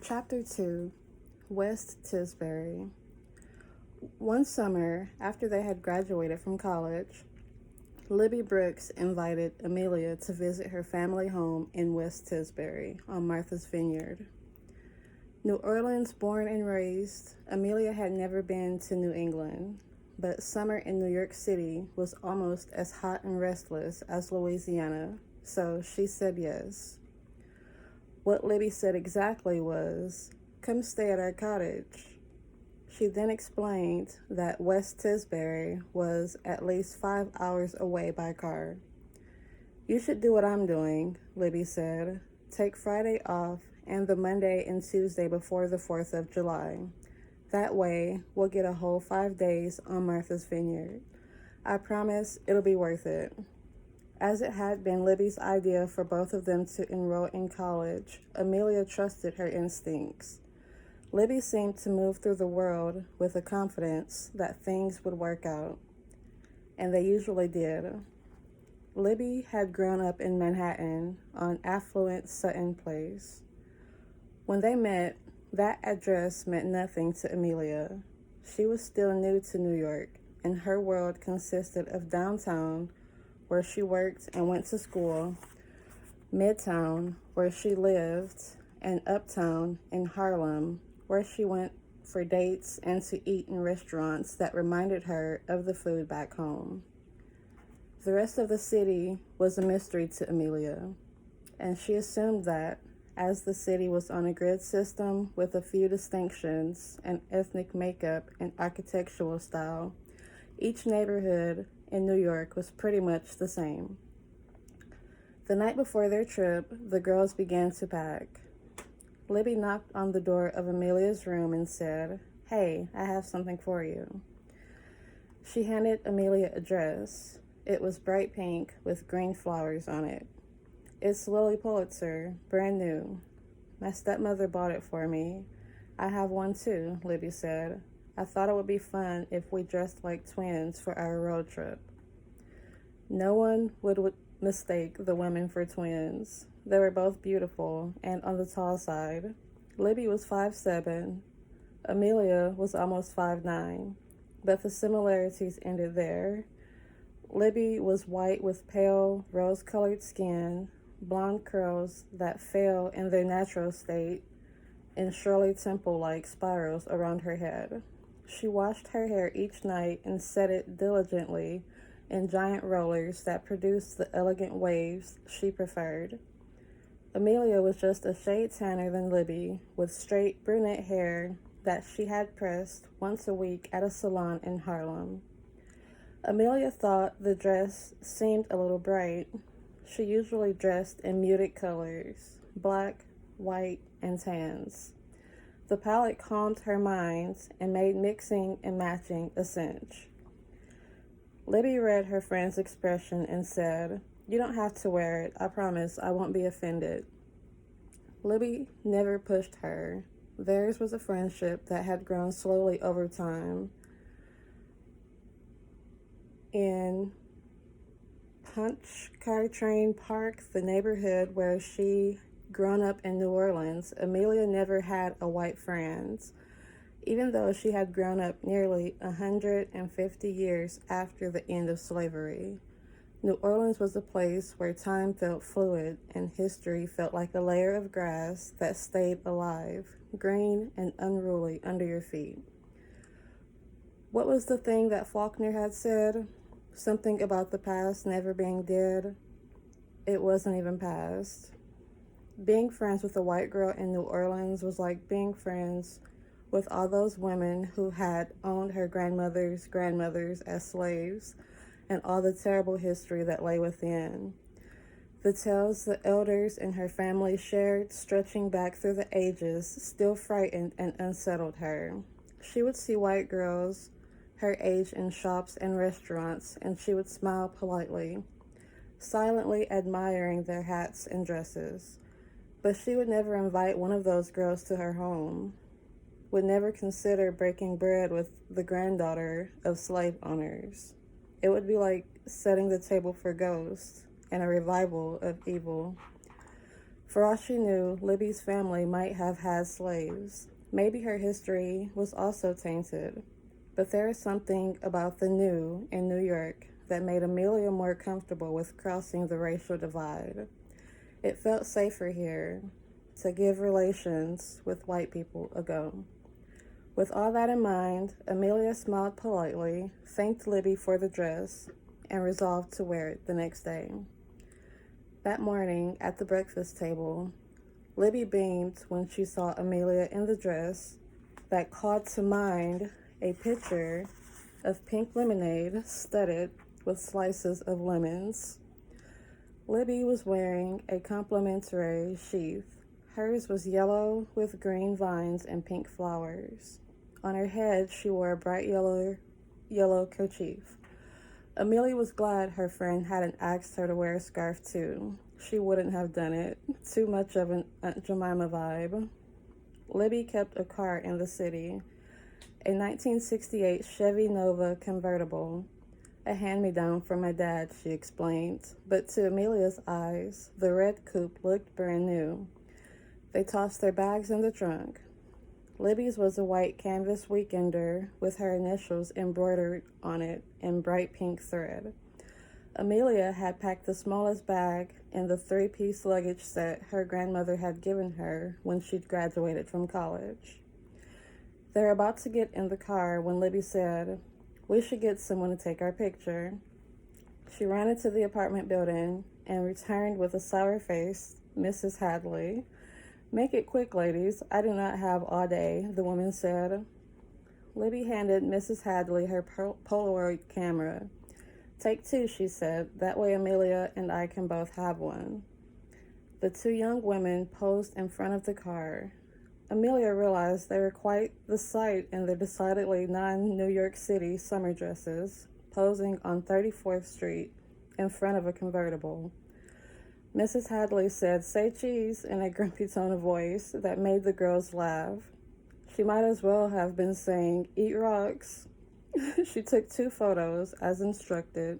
Chapter 2, West Tisbury. One summer, after they had graduated from college, Libby Brooks invited Amelia to visit her family home in West Tisbury on Martha's Vineyard. New Orleans born and raised, Amelia had never been to New England, but summer in New York City was almost as hot and restless as Louisiana, so she said yes. What Libby said exactly was, "Come stay at our cottage." She then explained that West Tisbury was at least 5 hours away by car. "You should do what I'm doing," Libby said. "Take Friday off and the Monday and Tuesday before the 4th of July. That way, we'll get a whole 5 days on Martha's Vineyard. I promise it'll be worth it." As it had been Libby's idea for both of them to enroll in college, Amelia trusted her instincts. Libby seemed to move through the world with a confidence that things would work out, and they usually did. Libby had grown up in Manhattan on affluent Sutton Place. When they met, that address meant nothing to Amelia. She was still new to New York, and her world consisted of downtown, where she worked and went to school, Midtown, where she lived, and Uptown in Harlem, where she went for dates and to eat in restaurants that reminded her of the food back home. The rest of the city was a mystery to Amelia, and she assumed that, as the city was on a grid system with a few distinctions in ethnic makeup and architectural style, each neighborhood in New York was pretty much the same. The night before their trip, the girls began to pack. Libby knocked on the door of Amelia's room and said, "Hey, I have something for you." She handed Amelia a dress. It was bright pink with green flowers on it. "It's Lily Pulitzer, brand new. My stepmother bought it for me. I have one too," Libby said. "I thought it would be fun if we dressed like twins for our road trip." No one would mistake the women for twins. They were both beautiful and on the tall side. Libby was 5'7". Amelia was almost 5'9", but the similarities ended there. Libby was white with pale, rose-colored skin, blonde curls that fell in their natural state, and Shirley Temple-like spirals around her head. She washed her hair each night and set it diligently in giant rollers that produced the elegant waves she preferred. Amelia was just a shade tanner than Libby, with straight brunette hair that she had pressed once a week at a salon in Harlem. Amelia thought the dress seemed a little bright. She usually dressed in muted colors, black, white, and tans. The palette calmed her mind and made mixing and matching a cinch. Libby read her friend's expression and said, "You don't have to wear it. I promise I won't be offended." Libby never pushed her. Theirs was a friendship that had grown slowly over time. In Pontchartrain Park, the neighborhood where she grown up in New Orleans, Amelia never had a white friend, even though she had grown up nearly 150 years after the end of slavery. New Orleans was a place where time felt fluid and history felt like a layer of grass that stayed alive, green and unruly under your feet. What was the thing that Faulkner had said? Something about the past never being dead. It wasn't even past. Being friends with a white girl in New Orleans was like being friends with all those women who had owned her grandmother's grandmothers as slaves, and all the terrible history that lay within. The tales the elders in her family shared, stretching back through the ages, still frightened and unsettled her. She would see white girls her age in shops and restaurants, and she would smile politely, silently admiring their hats and dresses. But she would never invite one of those girls to her home, would never consider breaking bread with the granddaughter of slave owners. It would be like setting the table for ghosts and a revival of evil. For all she knew, Libby's family might have had slaves. Maybe her history was also tainted. But there is something about the new in New York that made Amelia more comfortable with crossing the racial divide. It felt safer here to give relations with white people a go. With all that in mind, Amelia smiled politely, thanked Libby for the dress, and resolved to wear it the next day. That morning, at the breakfast table, Libby beamed when she saw Amelia in the dress that called to mind a picture of pink lemonade studded with slices of lemons. Libby was wearing a complimentary sheath. Hers was yellow with green vines and pink flowers. On her head, she wore a bright yellow kerchief. Amelia was glad her friend hadn't asked her to wear a scarf too. She wouldn't have done it. Too much of an Aunt Jemima vibe. Libby kept a car in the city, a 1968 Chevy Nova convertible, a hand-me-down from my dad, she explained. But to Amelia's eyes, the red coupe looked brand new. They tossed their bags in the trunk. Libby's was a white canvas weekender with her initials embroidered on it in bright pink thread. Amelia had packed the smallest bag in the 3-piece luggage set her grandmother had given her when she'd graduated from college. They were about to get in the car when Libby said, "We should get someone to take our picture." She ran into the apartment building and returned with a sour-faced Mrs. Hadley. "Make it quick, ladies. I do not have all day," the woman said. Libby handed Mrs. Hadley her Polaroid camera. "Take 2, she said. That way Amelia and I can both have one." The 2 young women posed in front of the car. Amelia realized they were quite the sight in their decidedly non-New York City summer dresses, posing on 34th Street in front of a convertible. Mrs. Hadley said, "Say cheese," in a grumpy tone of voice that made the girls laugh. She might as well have been saying, "Eat rocks." She took 2 photos as instructed,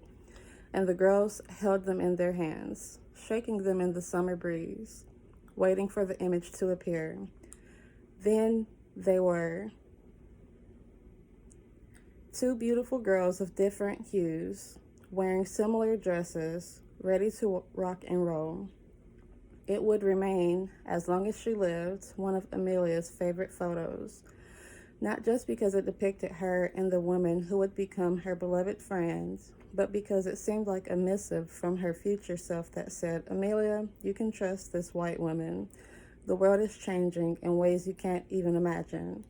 and the girls held them in their hands, shaking them in the summer breeze, waiting for the image to appear. Then they were 2 beautiful girls of different hues, wearing similar dresses, ready to rock and roll. It would remain, as long as she lived, one of Amelia's favorite photos, not just because it depicted her and the woman who would become her beloved friends, but because it seemed like a missive from her future self that said, "Amelia, you can trust this white woman. The world is changing in ways you can't even imagine."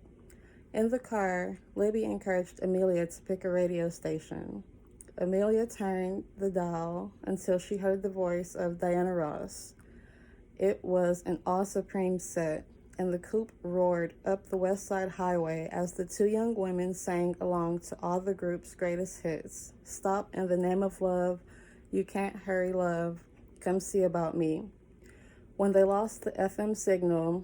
In the car, Libby encouraged Amelia to pick a radio station. Amelia turned the dial until she heard the voice of Diana Ross. It was an all-supreme set, and the coupe roared up the West Side Highway as the 2 young women sang along to all the group's greatest hits. "Stop in the Name of Love," "You Can't Hurry Love," "Come See About Me." When they lost the FM signal,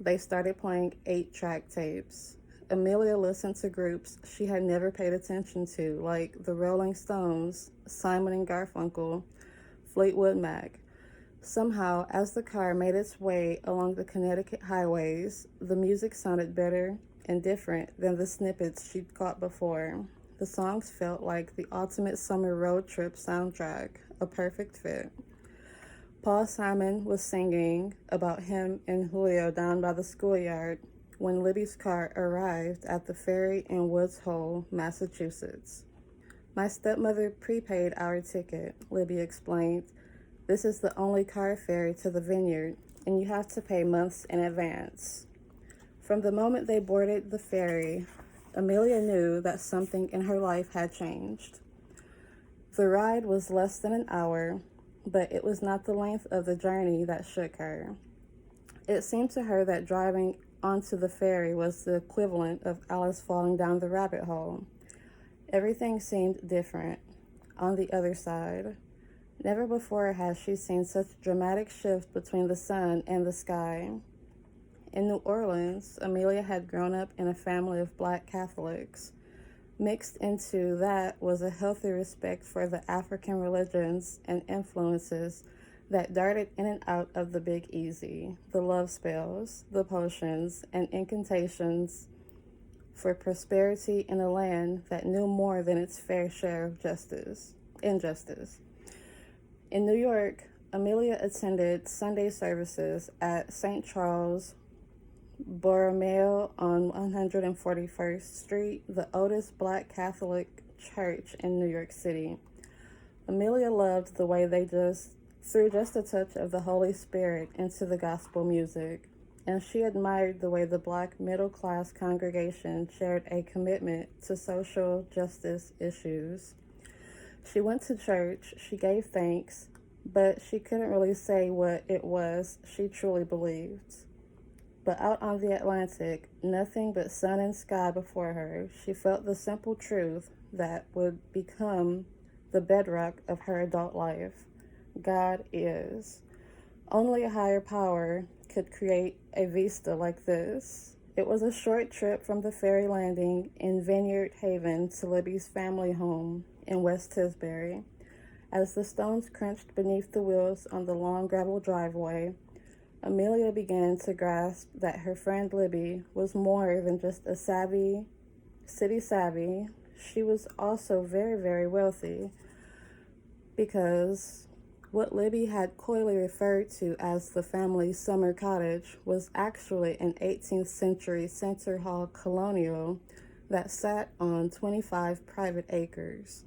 they started playing 8-track tapes. Amelia listened to groups she had never paid attention to, like the Rolling Stones, Simon and Garfunkel, Fleetwood Mac. Somehow, as the car made its way along the Connecticut highways, the music sounded better and different than the snippets she'd caught before. The songs felt like the ultimate summer road trip soundtrack, a perfect fit. Paul Simon was singing about him and Julio down by the schoolyard when Libby's car arrived at the ferry in Woods Hole, Massachusetts. "My stepmother prepaid our ticket," Libby explained. "This is the only car ferry to the vineyard, and you have to pay months in advance." From the moment they boarded the ferry, Amelia knew that something in her life had changed. The ride was less than an hour, but it was not the length of the journey that shook her. It seemed to her that driving onto the ferry was the equivalent of Alice falling down the rabbit hole. Everything seemed different on the other side. Never before had she seen such a dramatic shift between the sun and the sky. In New Orleans, Amelia had grown up in a family of Black Catholics. Mixed into that was a healthy respect for the African religions and influences that darted in and out of the Big Easy, the love spells, the potions, and incantations for prosperity in a land that knew more than its fair share of injustice. In New York, Amelia attended Sunday services at St. Charles Borromeo on 141st Street, the oldest Black Catholic church in New York City. Amelia loved the way they threw just a touch of the Holy Spirit into the gospel music, and she admired the way the Black middle-class congregation shared a commitment to social justice issues. She went to church, she gave thanks, but she couldn't really say what it was she truly believed. But out on the Atlantic, nothing but sun and sky before her, she felt the simple truth that would become the bedrock of her adult life. God is. Only a higher power could create a vista like this. It was a short trip from the ferry landing in Vineyard Haven to Libby's family home in West Tisbury. As the stones crunched beneath the wheels on the long gravel driveway, Amelia began to grasp that her friend Libby was more than just a city savvy. She was also very, very wealthy, because what Libby had coyly referred to as the family's summer cottage was actually an 18th century center hall colonial that sat on 25 private acres.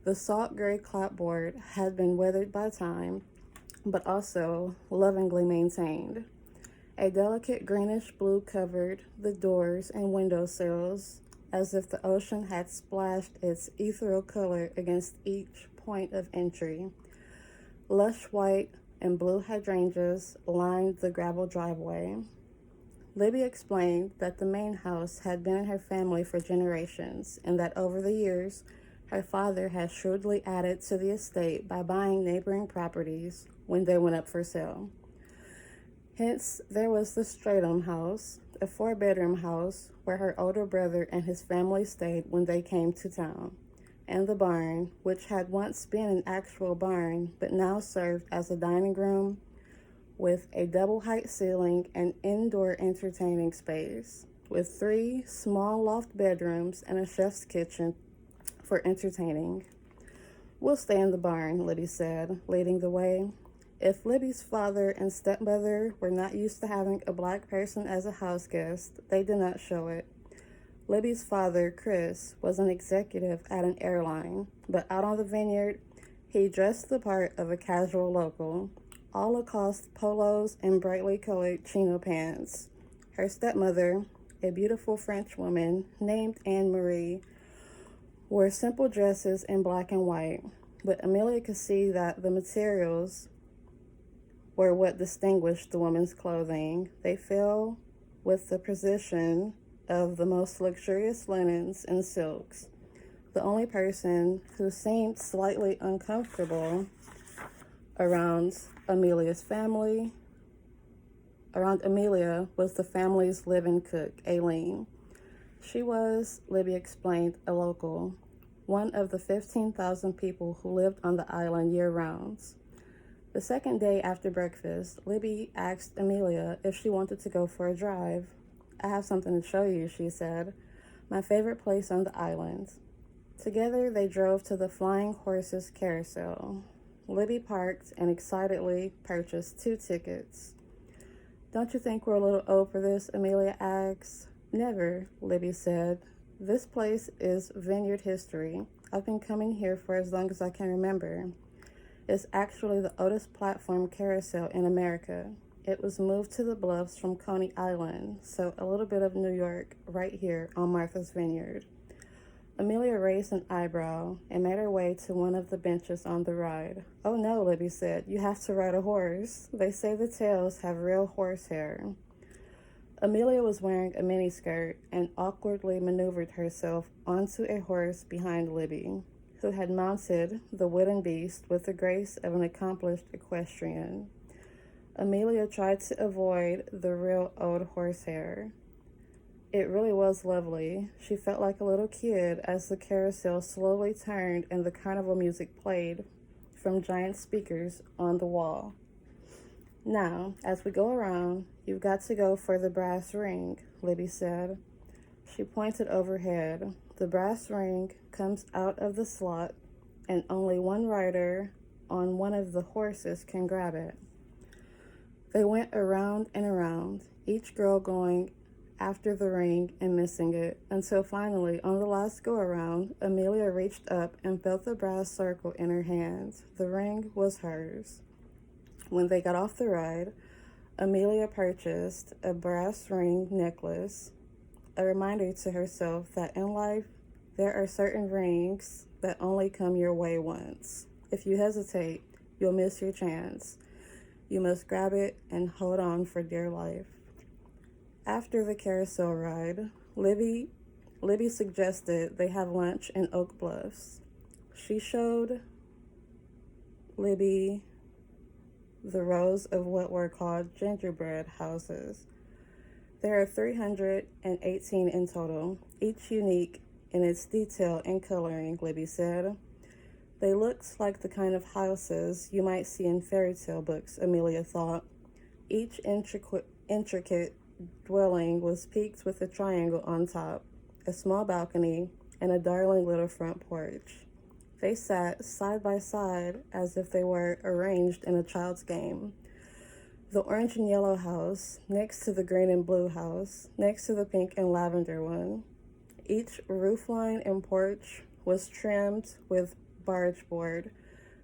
The salt gray clapboard had been weathered by time, but also lovingly maintained. A delicate greenish blue covered the doors and windowsills, as if the ocean had splashed its ethereal color against each point of entry. Lush white and blue hydrangeas lined the gravel driveway. Libby explained that the main house had been in her family for generations, and that over the years, her father had shrewdly added to the estate by buying neighboring properties when they went up for sale. Hence, there was the Stratum house, a 4-bedroom house where her older brother and his family stayed when they came to town, and the barn, which had once been an actual barn but now served as a dining room with a double-height ceiling and indoor entertaining space, with 3 small loft bedrooms and a chef's kitchen for entertaining. "We'll stay in the barn," Libby said, leading the way. If Libby's father and stepmother were not used to having a Black person as a house guest, they did not show it. Libby's father, Chris, was an executive at an airline, but out on the vineyard, he dressed the part of a casual local, all Lacoste polos and brightly colored chino pants. Her stepmother, a beautiful French woman named Anne-Marie, wore simple dresses in black and white, but Amelia could see that the materials were what distinguished the woman's clothing. They fell with the precision of the most luxurious linens and silks. The only person who seemed slightly uncomfortable around Amelia was the family's live-in cook, Aileen. She was, Libby explained, a local, one of the 15,000 people who lived on the island year-round. The second day after breakfast, Libby asked Amelia if she wanted to go for a drive. "I have something to show you," she said. "My favorite place on the island." Together, they drove to the Flying Horses Carousel. Libby parked and excitedly purchased 2 tickets. "Don't you think we're a little old for this?" Amelia asked. "Never," Libby said. "This place is vineyard history. I've been coming here for as long as I can remember. It's actually the oldest platform carousel in America. It was moved to the Bluffs from Coney Island, so a little bit of New York right here on Martha's Vineyard." Amelia raised an eyebrow and made her way to one of the benches on the ride. "Oh no," Libby said, "you have to ride a horse. They say the tails have real horsehair." Amelia was wearing a miniskirt and awkwardly maneuvered herself onto a horse behind Libby, who had mounted the wooden beast with the grace of an accomplished equestrian. Amelia tried to avoid the real old horsehair. It really was lovely. She felt like a little kid as the carousel slowly turned and the carnival music played from giant speakers on the wall. "Now, as we go around, you've got to go for the brass ring," Libby said. She pointed overhead. "The brass ring comes out of the slot, and only one rider on one of the horses can grab it." They went around and around, each girl going after the ring and missing it, until finally, on the last go-around, Amelia reached up and felt the brass circle in her hands. The ring was hers. When they got off the ride, Amelia purchased a brass ring necklace, a reminder to herself that in life there are certain rings that only come your way once. If you hesitate, you'll miss your chance. You must grab it and hold on for dear life. After the carousel ride, Libby suggested they have lunch in Oak Bluffs. She showed Libby the rows of what were called gingerbread houses. There are 318 in total, each unique in its detail and coloring, Libby said. They looked like the kind of houses you might see in fairy tale books, Amelia thought. Each intricate dwelling was peaked with a triangle on top, a small balcony, and a darling little front porch. They sat side by side as if they were arranged in a child's game. The orange and yellow house, next to the green and blue house, next to the pink and lavender one. Each roofline and porch was trimmed with barge board,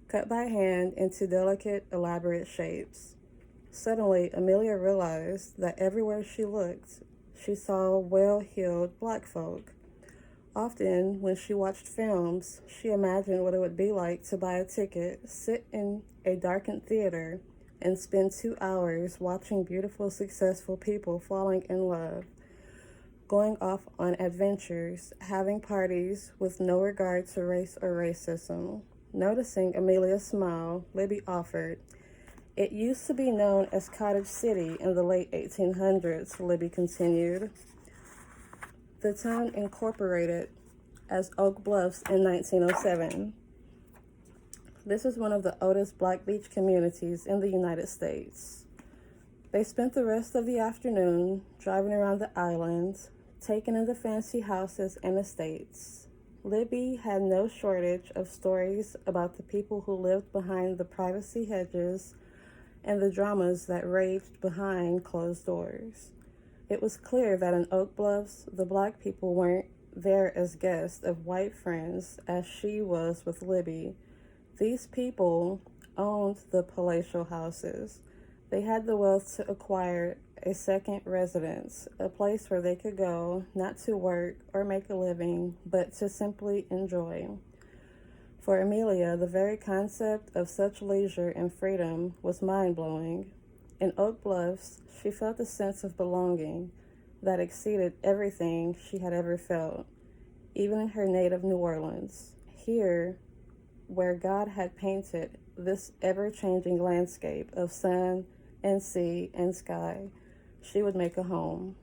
cut by hand into delicate, elaborate shapes. Suddenly, Amelia realized that everywhere she looked, she saw well-heeled black folk. Often, when she watched films, she imagined what it would be like to buy a ticket, sit in a darkened theater, and spend 2 hours watching beautiful, successful people falling in love, going off on adventures, having parties with no regard to race or racism. Noticing Amelia's smile, Libby offered, "It used to be known as Cottage City in the late 1800s, Libby continued. The town incorporated as Oak Bluffs in 1907. This is one of the oldest Black beach communities in the United States." They spent the rest of the afternoon driving around the island, taking in the fancy houses and estates. Libby had no shortage of stories about the people who lived behind the privacy hedges and the dramas that raged behind closed doors. It was clear that in Oak Bluffs, the Black people weren't there as guests of white friends as she was with Libby. These people owned the palatial houses. They had the wealth to acquire a second residence, a place where they could go, not to work or make a living, but to simply enjoy. For Amelia, the very concept of such leisure and freedom was mind-blowing. In Oak Bluffs, she felt a sense of belonging that exceeded everything she had ever felt, even in her native New Orleans. Here, where God had painted this ever-changing landscape of sun and sea and sky, she would make a home.